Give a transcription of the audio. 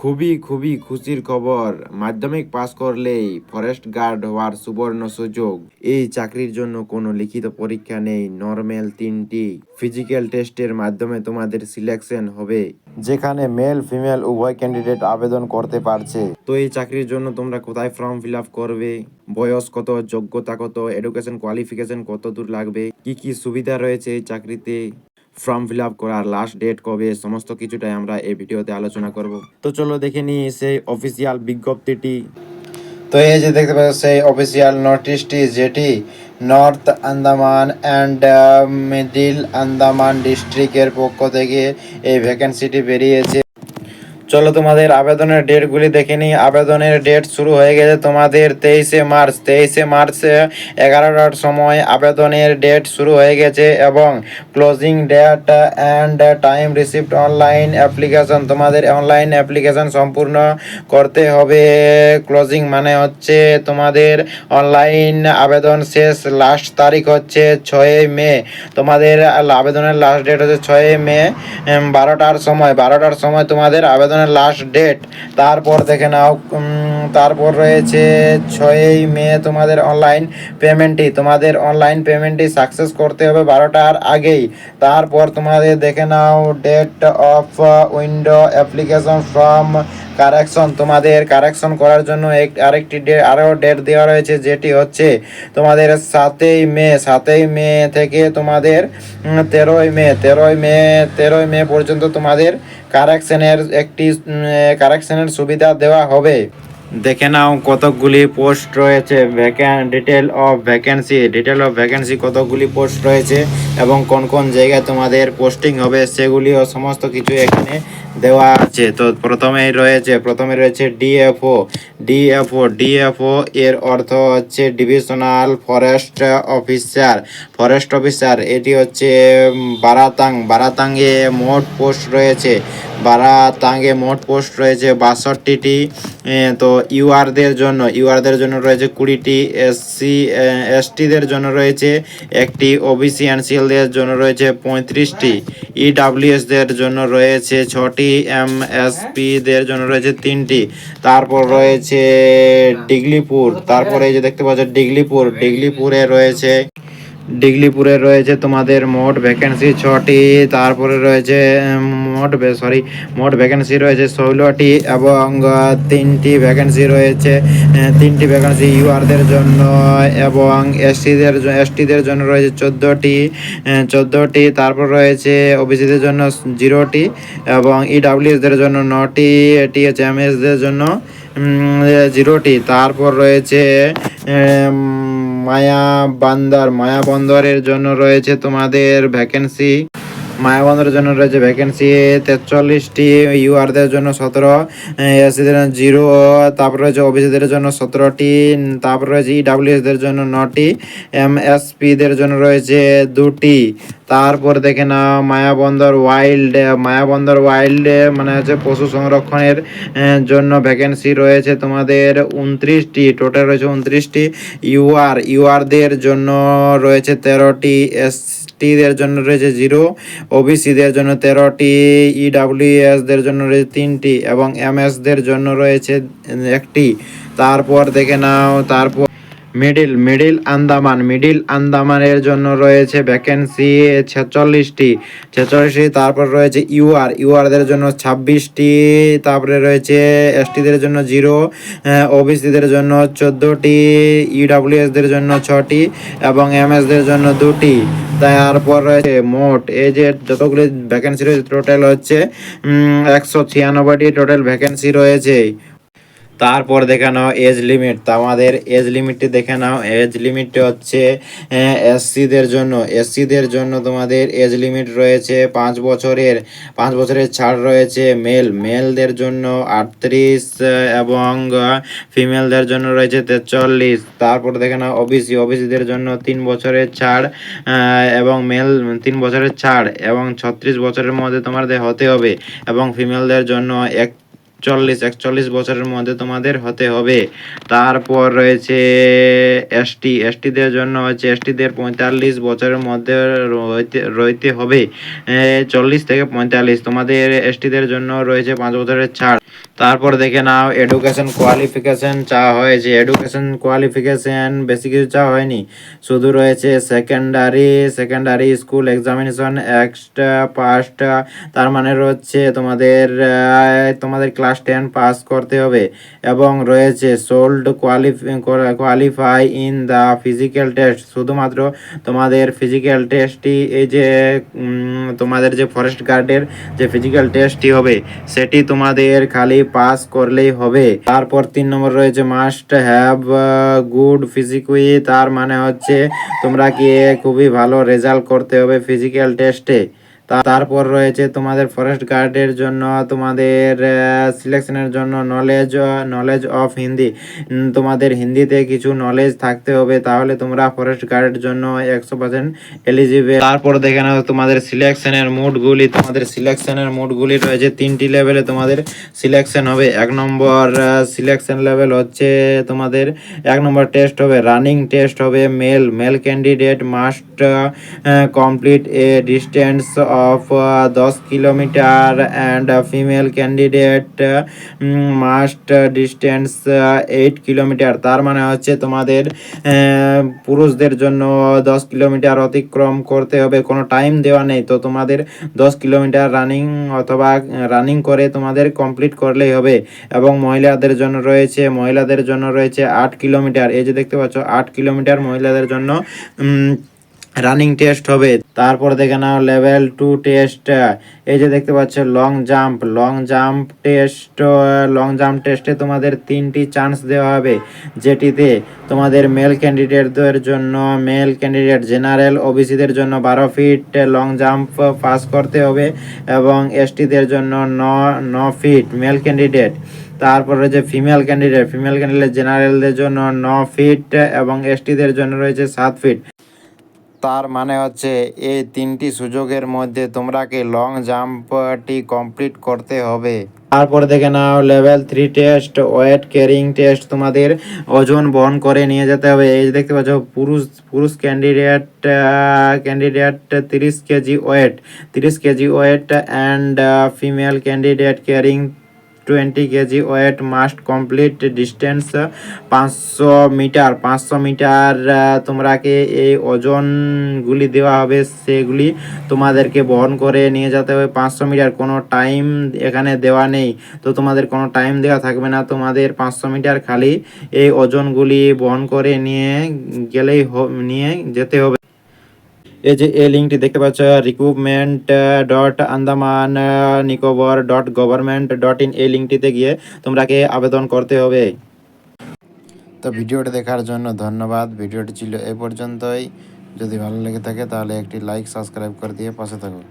খুবই খুবই খুশির খবর, মাধ্যমিক পাস করলেই ফরেস্ট গার্ড হওয়ার সুবর্ণ সুযোগ। এই চাকরির জন্য কোনো লিখিত পরীক্ষা নেই, নর্মাল 3টি ফিজিক্যাল টেস্টের মাধ্যমে তোমাদের সিলেকশন হবে, যেখানে মেল ফিমেল উভয় ক্যান্ডিডেট আবেদন করতে পারছে। তো এই চাকরির জন্য তোমরা কোথায় ফর্ম ফিল আপ করবে, বয়স কত, যোগ্যতা কত, এডুকেশন কোয়ালিফিকেশন কত দূর লাগবে, কি কি সুবিধা রয়েছে এই চাকরিতে, ফর্ম ফিল আপ করার লাস্ট ডেট কবে, সমস্ত কিছুটাই আমরা এই ভিডিওতে আলোচনা করব। তো চলো দেখে নিই সেই অফিসিয়াল বিজ্ঞপ্তিটি। তো এই যে দেখতে পাচ্ছ সেই অফিসিয়াল নোটিশটি, যেটি north Andaman and middle Andaman ডিস্ট্রিক্টের পক্ষ থেকে এই ভ্যাকেন্সিটি বেরিয়েছে। চলো তোমাদের আবেদনের ডেটগুলি দেখে নিই। আবেদনের ডেট শুরু হয়ে গেছে তোমাদের 23শে মার্চ 11টার সময় আবেদনের ডেট শুরু হয়ে গেছে, এবং closing date and time received online application, তোমাদের অনলাইন অ্যাপ্লিকেশন সম্পূর্ণ করতে হবে। ক্লোজিং মানে হচ্ছে তোমাদের অনলাইন আবেদন শেষ, লাস্ট তারিখ হচ্ছে 6ই মে। তোমাদের আবেদনের লাস্ট ডেট হচ্ছে 6ই মে 12টার সময় তোমাদের আবেদনের লাস্ট ডেট। তারপর দেখে নাও, তারপর রয়েছে 6ই মে তোমাদের অনলাইন পেমেন্টটি সাকসেস করতে হবে 12টার আগেই। তারপর তোমাদের দেখে নাও date of window application form correction, তোমাদের কারেকশন করার জন্য আরও ডেট দেওয়া রয়েছে, যেটি হচ্ছে তোমাদের 7ই মে থেকে তোমাদের 13ই মে পর্যন্ত তোমাদের কারেকশনের সুবিধা দেওয়া হবে। দেখে নাও কতকগুলি পোস্ট রয়েছে, ডিটেল অফ ভ্যাকেন্সি কতকগুলি পোস্ট রয়েছে এবং কোন কোন জায়গায় তোমাদের পোস্টিং হবে সেগুলিও সমস্ত কিছু এখানে দেওয়া আছে। তো প্রথমে রয়েছে ডিএফও এর অর্থ হচ্ছে ডিভিশনাল ফরেস্ট অফিসার। এটি হচ্ছে বারাতাঙ্গে মোট পোস্ট রয়েছে 62টি। তো ইউআরদের জন্য রয়েছে 20টি, এসটিদের জন্য রয়েছে একটি, ওবিসি এনসিএলদের জন্য রয়েছে 35টি, ইডাব্লিউএসদের জন্য রয়েছে 6টি, এমএসপিদের জন্য রয়েছে 3টি। তারপর রয়েছে এই যে দেখতে পাচ্ছ ডিগলিপুরে রয়েছে তোমাদের মোট ভ্যাকেন্সি 6টি। তারপরে রয়েছে মোট ভ্যাকেন্সি রয়েছে 16টি, এবং 3টি ভ্যাকেন্সি ইউআরদের জন্য, এবং এসটিদের জন্য রয়েছে 14টি। তারপর রয়েছে ওবিসিদের জন্য 0টি, এবং ইডাব্লিউএসদের জন্য 9টি, টিএচএমএসদের জন্য 0টি। তারপর রয়েছে মায়াবন্দরের জন্য রয়েছে তোমাদের ভ্যাকেন্সি 43টি, ইউআরদের জন্য 17, এসিদের জন্য 0, তারপর রয়েছে ওবিসিদের জন্য 17টি, তারপর রয়েছে ইডাব্লিউএসদের জন্য 9টি, এমএসপিদের জন্য রয়েছে 2টি। তারপর দেখে না মায়াবন্দর ওয়াইল্ড মানে হচ্ছে পশু সংরক্ষণের জন্য ভ্যাকেন্সি রয়েছে তোমাদের 29টি, টোটাল রয়েছে 29টি। ইউআরদের জন্য রয়েছে 13টি, এসটিদের জন্য রয়েছে 0, ওবিসিদের জন্য 13টি, ইডাব্লিউএসদের জন্য রয়েছে 3টি, এবং এমএসদের জন্য রয়েছে 1টি। তারপর দেখে নাও, তারপর মিডিল আন্দামানের জন্য রয়েছে ভ্যাকেন্সি 46টি। তারপর রয়েছে ইউআরদের জন্য 26টি, তারপরে রয়েছে এসটিদের জন্য 0, ওবিসিদের জন্য 14টি, ইডাব্লিউএসদের জন্য 6টি, এবং এমএসদের জন্য 2টি। তারপর রয়েছে মোট এই যে যতগুলি ভ্যাকেন্সি রয়েছে টোটাল হচ্ছে 196টি টোটাল ভ্যাকেন্সি রয়েছে। তারপর দেখে নাও এজ লিমিট, আমাদের এজ লিমিটটি দেখে নাও। এজ লিমিটটি হচ্ছে এসসিদের জন্য তোমাদের এজ লিমিট রয়েছে 5 বছরের ছাড় রয়েছে। মেলদের জন্য 38, এবং ফিমেলদের জন্য রয়েছে 43। তারপর দেখে নাও ওবিসিদের জন্য 3 বছরের ছাড়, এবং মেল 3 বছরের ছাড়, এবং 36 বছরের মধ্যে তোমাদের হতে হবে, এবং ফিমেলদের জন্য 41 বছরের মধ্যে তোমাদের হতে হবে। তারপর রয়েছে এসটিদের জন্য হচ্ছে এসটিদের 45 বছরের মধ্যে রইতে হবে, 40 থেকে 45। তোমাদের এসটিদের জন্য রয়েছে 5 বছরের ছাড়। তারপর দেখে নাও এডুকেশন কোয়ালিফিকেশন চাওয়া হয়েছে। এডুকেশন কোয়ালিফিকেশন বেশি কিছু চাওয়া হয়নি, শুধু রয়েছে secondary school examination extra past, তার মানে হচ্ছে তোমাদের ক্লাস 10 পাস করতে হবে, এবং রয়েছে sold qualify in the physical test, শুধুমাত্র তোমাদের ফিজিক্যাল টেস্টই, এই যে তোমাদের যে ফরেস্ট গার্ডের যে ফিজিক্যাল টেস্টটি হবে সেটি তোমাদের খালি পাস করলেই হবে। তারপর 3 নম্বর রয়েছে মাস্ট হ্যাভ গুড ফিজিকুই, তার মানে হচ্ছে তোমরা কি খুবই ভালো রেজাল্ট করতে হবে ফিজিক্যাল টেস্টে। তারপর রয়েছে তোমাদের ফরেস্ট গার্ডের জন্য তোমাদের সিলেকশনের জন্য নলেজ অফ হিন্দি, তোমাদের হিন্দিতে কিছু নলেজ থাকতে হবে, তাহলে তোমরা ফরেস্ট গার্ডের জন্য 100% এলিজিবল। তারপর দেখে নাও তোমাদের সিলেকশনের মুডগুলি রয়েছে 3টি লেভেলে তোমাদের সিলেকশন হবে। 1 নম্বর সিলেকশন লেভেল হচ্ছে তোমাদের 1 নম্বর টেস্ট হবে রানিং টেস্ট হবে। Male candidate must complete a distance of 10 kilometre and female candidate must distance 8 kilometre, তার মানে হচ্ছে তোমাদের পুরুষদের জন্য 10 কিলোমিটার অতিক্রম করতে হবে, কোনো টাইম দেওয়া নেই, তো তোমাদের 10 কিলোমিটার রানিং করে তোমাদের কমপ্লিট করলেই হবে। এবং মহিলাদের জন্য রয়েছে 8 কিলোমিটার, এই যে দেখতে পাচ্ছ 8 কিলোমিটার মহিলাদের জন্য রানিং টেস্ট হবে। তারপর দেখে নাও লেভেল 2 টেস্ট, এই যে দেখতে পাচ্ছ লং জাম্প টেস্টে তোমাদের 3টি চান্স দেওয়া হবে, যেটিতে তোমাদের মেল ক্যান্ডিডেট জেনারেল ওবিসিদের জন্য 12 ফিট লং জাম্প পাস করতে হবে, এবং এসটিদের জন্য 9 ফিট মেল ক্যান্ডিডেট। তারপর রয়েছে ফিমেল ক্যান্ডিডেট জেনারেলদের জন্য 9 ফিট এবং এসটিদের জন্য রয়েছে 7 ফিট। তার মানে হচ্ছে এই 3টি সুযোগের মধ্যে তোমরাকে লং জাম্পটি কমপ্লিট করতে হবে। তারপরে দেখে নাও level 3 test weight carrying test, তোমাদের ওজন বহন করে নিয়ে যেতে হবে। এই যে দেখতে পাচ্ছ পুরুষ candidate 30 KG weight and female candidate carrying 20 KG weight must complete distance 500 metre তোমরাকে এই ওজনগুলি দেওয়া হবে, সেগুলি তোমাদেরকে বহন করে নিয়ে যেতে হবে 500 মিটার। কোনো টাইম এখানে দেওয়া নেই, তো তোমাদের কোনো টাইম দেওয়া থাকবে না, তোমাদের 500 মিটার খালি এই ওজনগুলি বহন করে নিয়ে যেতে হবে। এই যে এই লিঙ্কটি দেখতে পাচ্ছ recruitment.andaman-nicobar.government.in, এই লিঙ্কটিতে গিয়ে তোমরাকে আবেদন করতে হবে। তো ভিডিওটি দেখার জন্য ধন্যবাদ। ভিডিওটি ছিল এ পর্যন্তই। যদি ভালো লেগে থাকে তাহলে একটি লাইক সাবস্ক্রাইব করে দিয়ে পাশে থাকো।